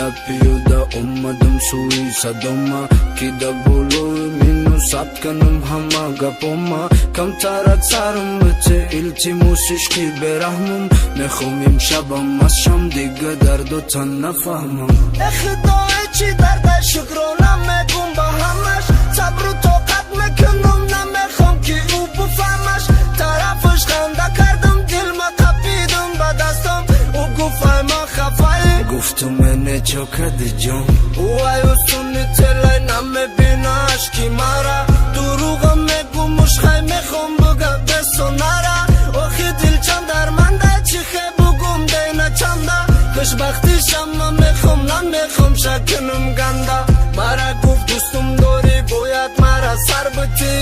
пиёда пиёда омадам сӯи садома ки да болои мину сабт канам ҳама гапома камтар аз сарам бите илтимос ишқи бераҳмам мехом имшабам аз шам дига дардотан нафаҳмам خدای چی درد شکرانه میگم با همش صبر و طاقت میکنم نمیخوام که او بفهمش طرفش خنده کردم دل ما قپیدم به دستم او گفت ما خفایی گفتم من چو کدی جان او ایوسونی تلای نمیبینه عشقی مرا دروغم میگم مشخی میخوام بگه بسونره آخی دل چند درمنده چی خی بگم دینه چنده خوشبختی شما میخوام نمیخوام شکنم گنده مرا گفت دوستم داری باید مرا سر بتی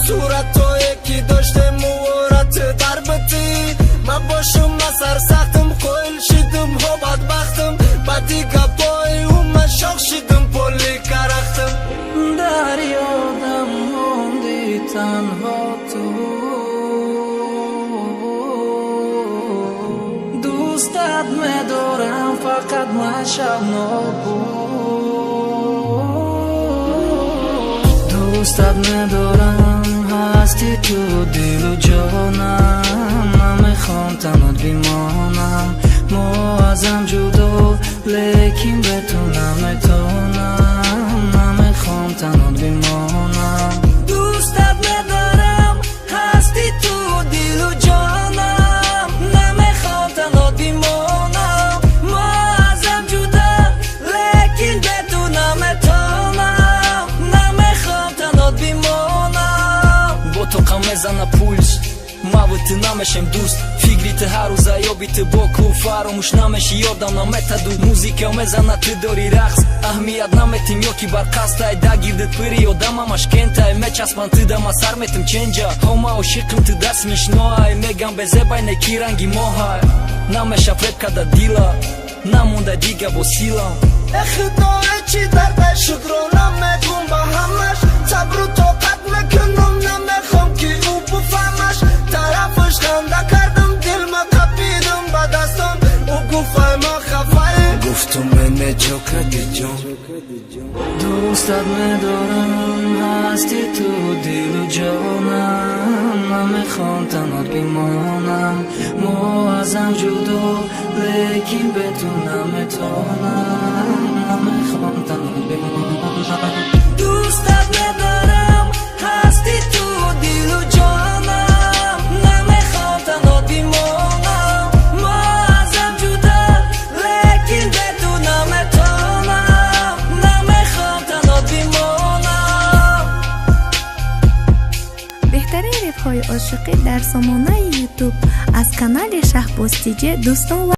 صورت هایی که داشته موارت در بتی من باشم من سر سختم خویل شدم ها بدبختم بدی گپای اون من شاق شدم پولی کرختم در یادم موندی تنها تو دوستت میدارم فقط من شب دوستت میدارم هستی تو دل و جانم نمیخوام تنات بیمانم ما ازم جدا لیکن به تو نمیتونم نمیخوام تنات بیمانم دوستت میدارم هستی تو دل و جانم نمیخوام تنات بیمانم ما ازم جدا لیکن به تو نمیتونم نمیخوام تنات بیمانم با تو قم میزنه پولس ما و تو نمیشیم دوست فکریت هر روز یابیت با کو فراموش نمیشی یادم نمیتدو موزیکا میزنه تو داری رقص اهمیت نمیتیم یا کی بر قصد دا گیردت پری یادم همش کنتای میچسبن تو دم سر میتم چنجا همه عاشقم تو دست میشنای میگم بزه بین کی رنگی ماهای نمیشه فریب کده دیلا نمونده دیگه با سیلم خدای چی درد شکرانه میگم با همش صبر و طاقت میکنم نمیخوام که او بفهمش طرفش خنده کردم دل ما قپیدم به دستم او گفت ما خفایی گفتم من چو کدی جان دوستت میدارم هستی تو دل و جانم نمیخوام تنات بیمانم ما ازم جدا لیکن به تو نمیتونم نمیخوام تنات بیمانم دوستت میدارم هستی تو دل و جانم نمیخوام تنات بیمانم ما ازم جدا لیکن به تو نمیتونم نمیخوام تنات بیمانم بهترین ریپ های عاشقی در سامانه یوتیوب از کانال شهباز دیجی دوستان